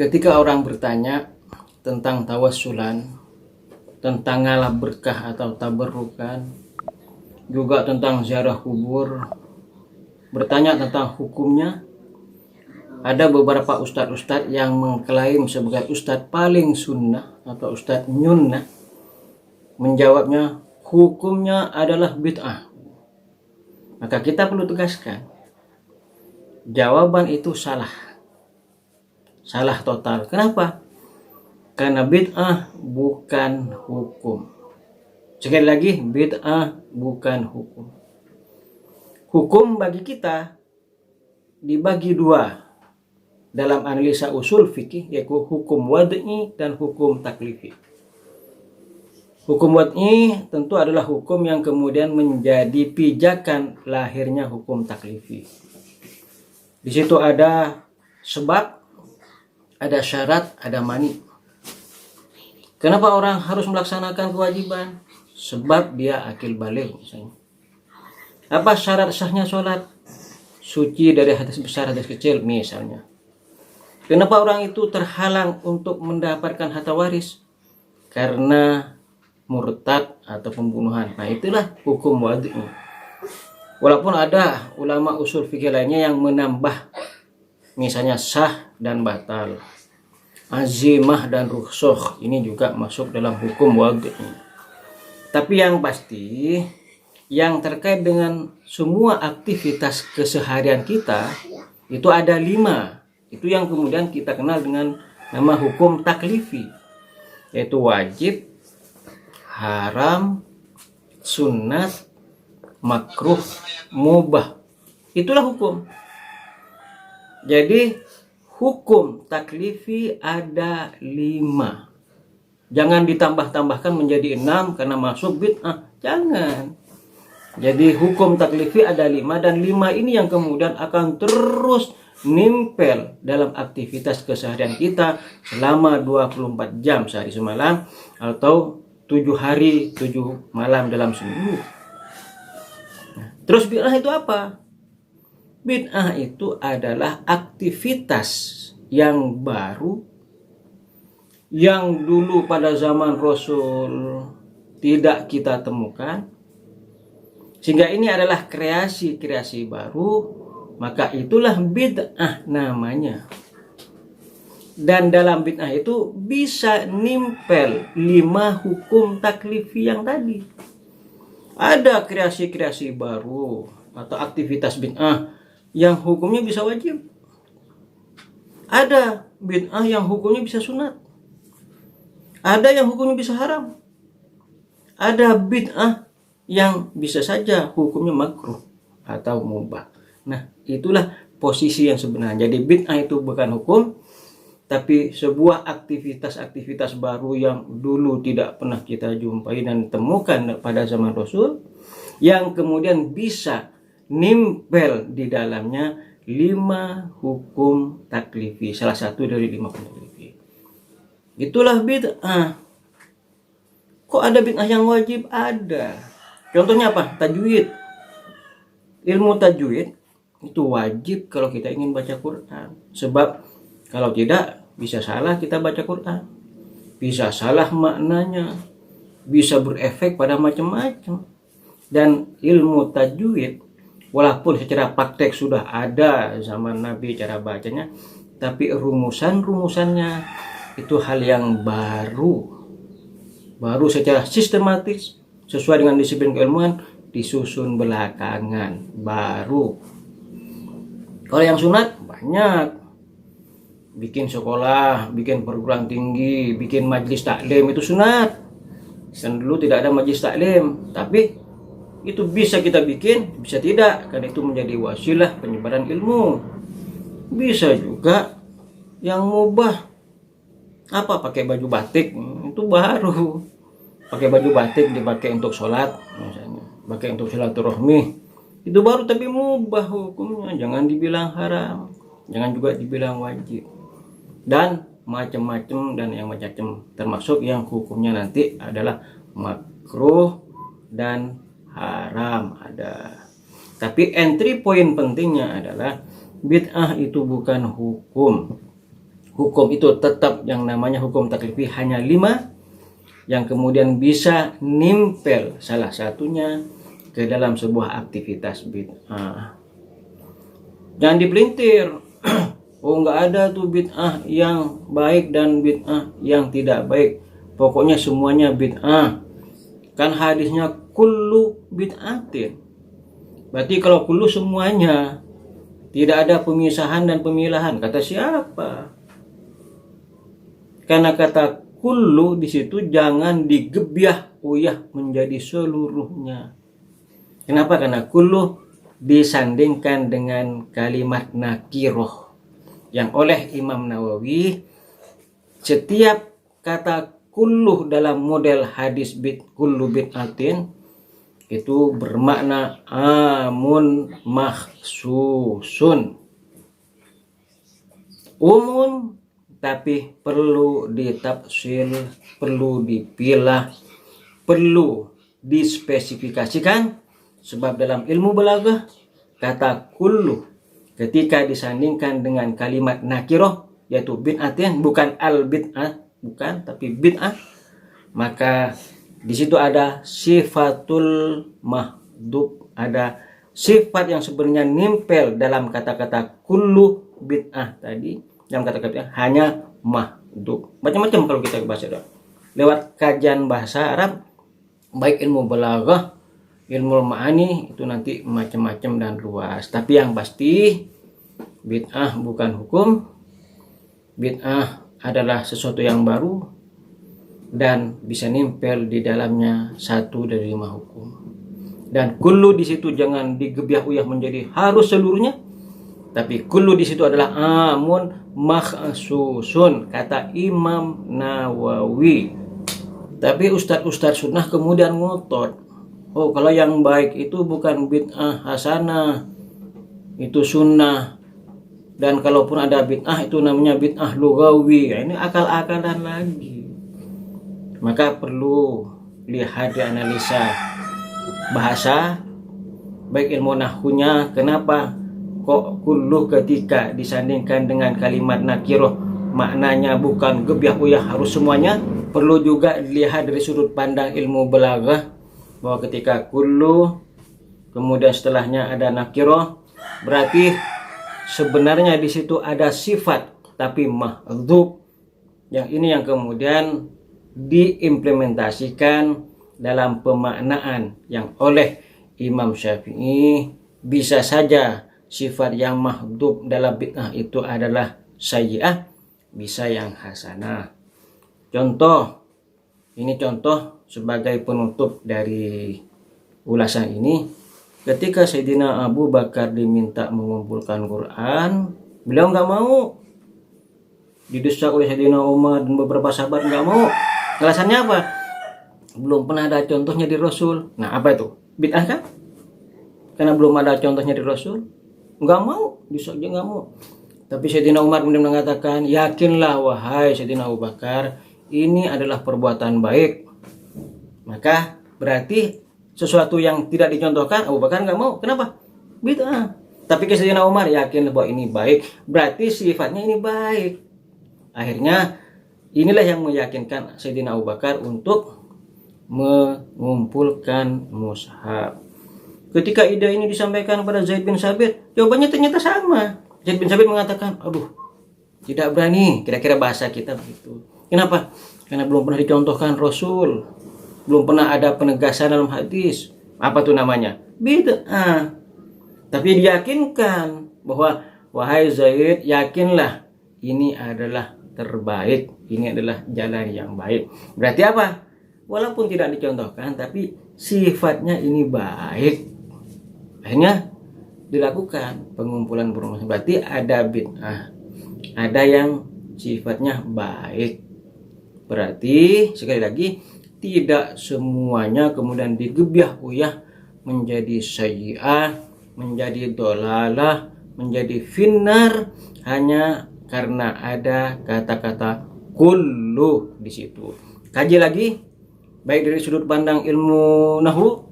Ketika orang bertanya tentang tawassulan, tentang ngalah berkah atau tabarrukan, juga tentang ziarah kubur, bertanya tentang hukumnya, ada beberapa ustadz-ustadz yang mengklaim sebagai ustadz paling sunnah atau ustadz nyunnah, menjawabnya hukumnya adalah bid'ah. Maka kita perlu tegaskan, jawaban itu salah total. Kenapa? Karena bid'ah bukan hukum. Sekali lagi, bid'ah bukan hukum. Hukum bagi kita dibagi dua dalam analisa usul fikih, yaitu hukum wad'i dan hukum taklifi. Hukum wad'i tentu adalah hukum yang kemudian menjadi pijakan lahirnya hukum taklifi. Di situ ada sebab, ada syarat, ada mani. Kenapa orang harus melaksanakan kewajiban? Sebab dia akil baligh misalnya. Apa syarat sahnya sholat? Suci dari hadas besar, hadas kecil misalnya. Kenapa orang itu terhalang untuk mendapatkan harta waris? Karena murtad atau pembunuhan. Nah, itulah hukum wad'i. Walaupun ada ulama usul fikih lainnya yang menambah, misalnya sah dan batal, azimah dan rukhsah, ini juga masuk dalam hukum wad'i. Tapi yang pasti, yang terkait dengan semua aktivitas keseharian kita, itu ada 5. Itu yang kemudian kita kenal dengan nama hukum taklifi, yaitu wajib, haram, sunat, makruh, mubah. Itulah hukum. Jadi hukum taklifi ada 5. Jangan ditambah-tambahkan menjadi 6 karena masuk bid'ah. Jangan. Jadi hukum taklifi ada 5, dan 5 ini yang kemudian akan terus nimpel dalam aktivitas keseharian kita selama 24 jam sehari semalam, atau 7 hari 7 malam dalam seminggu. Terus bid'ah itu apa? Bid'ah itu adalah aktivitas yang baru, yang dulu pada zaman Rasul tidak kita temukan, sehingga ini adalah kreasi-kreasi baru, maka itulah bid'ah namanya. Dan dalam bid'ah itu bisa nimpel 5 hukum taklifi yang tadi. Ada kreasi-kreasi baru atau aktivitas bid'ah yang hukumnya bisa wajib. Ada bid'ah yang hukumnya bisa sunat. Ada yang hukumnya bisa haram. Ada bid'ah yang bisa saja hukumnya makruh atau mubah. Nah, itulah posisi yang sebenarnya. Jadi bid'ah itu bukan hukum, tapi sebuah aktivitas-aktivitas baru yang dulu tidak pernah kita jumpai dan temukan pada zaman Rasul, yang kemudian bisa nimpel di dalamnya 5 hukum taklifi, salah satu dari 5 hukum taklifi. Itulah bid'ah. Kok ada bid'ah yang wajib? Ada. Contohnya apa? Tajwid. Ilmu tajwid itu wajib kalau kita ingin baca Quran. Sebab kalau tidak, bisa salah kita baca Quran. Bisa salah maknanya. Bisa berefek pada macam-macam. Dan ilmu tajwid, walaupun secara praktek sudah ada zaman Nabi cara bacanya, tapi rumusan-rumusannya itu hal yang baru secara sistematis sesuai dengan disiplin keilmuan, disusun belakangan baru. Kalau yang sunat banyak, bikin sekolah, bikin perguruan tinggi, bikin majlis taklim, itu sunat. Dan dulu tidak ada majlis taklim, tapi itu bisa kita bikin, bisa tidak, karena itu menjadi wasilah penyebaran ilmu. Bisa juga yang mubah, apa, pakai baju batik, itu baru. Pakai baju batik dipakai untuk sholat misalnya, pakai untuk silaturahmi, itu baru, tapi mubah hukumnya. Jangan dibilang haram, jangan juga dibilang wajib, dan macam-macam, dan yang macam-macam, termasuk yang hukumnya nanti adalah makruh dan haram ada. Tapi entry point pentingnya adalah bid'ah itu bukan hukum. hukum itu tetap yang namanya hukum taklifi hanya 5 yang kemudian bisa nimpel salah satunya ke dalam sebuah aktivitas bid'ah. Jangan dipelintir. Oh, nggak ada tuh bid'ah yang baik dan bid'ah yang tidak baik. Pokoknya semuanya bid'ah. Kan hadisnya kullu bid'atin. Berarti kalau kullu semuanya, tidak ada pemisahan dan pemilahan. Kata siapa? Karena kata kullu di situ jangan digebyah uyah menjadi seluruhnya. Kenapa? Karena kullu disandingkan dengan kalimat nakiroh yang oleh Imam Nawawi setiap kata kullu dalam model hadis kullu bid'atin itu bermakna amun makhsusun, umum, tapi perlu ditafsir, perlu dipilah, perlu dispesifikasikan. Sebab dalam ilmu balaghah kata kullu ketika disandingkan dengan kalimat nakiroh yaitu bid'atin, bukan al bid'ah, bukan, tapi bid'ah, maka di situ ada sifatul mahdhuf, ada sifat yang sebenarnya nimpel dalam kata-kata kullu bid'ah tadi. Dalam kata-kata hanya mahdhuf. Macam-macam kalau kita bahasa Arab. Lewat kajian bahasa Arab, baik ilmu balaghah, ilmu ma'ani, itu nanti macam-macam dan luas. Tapi yang pasti bid'ah bukan hukum. Bid'ah adalah sesuatu yang baru dan bisa nimpel di dalamnya satu dari 5 hukum. Dan kullu di situ jangan digebyah uyah menjadi harus seluruhnya. Tapi kullu di situ adalah amun makhsusun, kata Imam Nawawi. Tapi ustadz sunnah kemudian ngotot. Oh, kalau yang baik itu bukan bid'ah hasanah, itu sunnah. Dan kalaupun ada bid'ah itu namanya bid'ah lugawi. Ini akal-akalan lagi. Maka perlu lihat di analisa bahasa, baik ilmu nahwunya, kenapa kok kullu ketika disandingkan dengan kalimat nakiroh maknanya bukan gebyah uyah harus semuanya. Perlu juga dilihat dari sudut pandang ilmu balaghah bahwa ketika kullu kemudian setelahnya ada nakiroh, berarti sebenarnya di situ ada sifat tapi mahdhuf. Yang ini yang kemudian diimplementasikan dalam pemaknaan yang oleh Imam Syafi'i. Bisa saja sifat yang mahdhuf dalam bid'ah itu adalah sayyi'ah, bisa yang hasanah. Contoh, ini contoh sebagai penutup dari ulasan ini. Ketika Sayyidina Abu Bakar diminta mengumpulkan Quran, beliau nggak mau. Didesak oleh Sayyidina Umar dan beberapa sahabat nggak mau. Alasannya apa? Belum pernah ada contohnya di Rasul. Nah, apa itu? Bid'ah kan? Karena belum ada contohnya di Rasul. Nggak mau, desak dia nggak mau. Tapi Sayyidina Umar kemudian mengatakan, yakinlah wahai Sayyidina Abu Bakar, ini adalah perbuatan baik. Maka berarti sesuatu yang tidak dicontohkan Abu Bakar nggak mau. Kenapa? Bid'ah. Tapi Sayyidina Umar yakin bahwa ini baik, berarti sifatnya ini baik. Akhirnya inilah yang meyakinkan Sayyidina Abu Bakar untuk mengumpulkan mushaf. Ketika ide ini disampaikan kepada Zaid bin Sabit, jawabannya ternyata sama. Zaid bin Sabit mengatakan, aduh, tidak berani, kira-kira bahasa kita begitu. Kenapa? Karena belum pernah dicontohkan Rasul, belum pernah ada penegasan dalam hadis. Apa tuh namanya? Bid'ah. Tapi diyakinkan bahwa, wahai Zaid, yakinlah ini adalah terbaik, ini adalah jalan yang baik. Berarti apa? Walaupun tidak dicontohkan, tapi sifatnya ini baik. Akhirnya dilakukan pengumpulan berumah. Berarti ada bid'ah, ada yang sifatnya baik. Berarti sekali lagi tidak semuanya kemudian digebyah uyah menjadi sayyi'ah, menjadi dolalah, menjadi finnar hanya karena ada kata-kata kullu di situ. Kaji lagi baik dari sudut pandang ilmu nahwu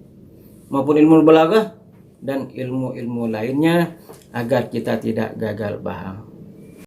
maupun ilmu balaghah dan ilmu-ilmu lainnya agar kita tidak gagal paham.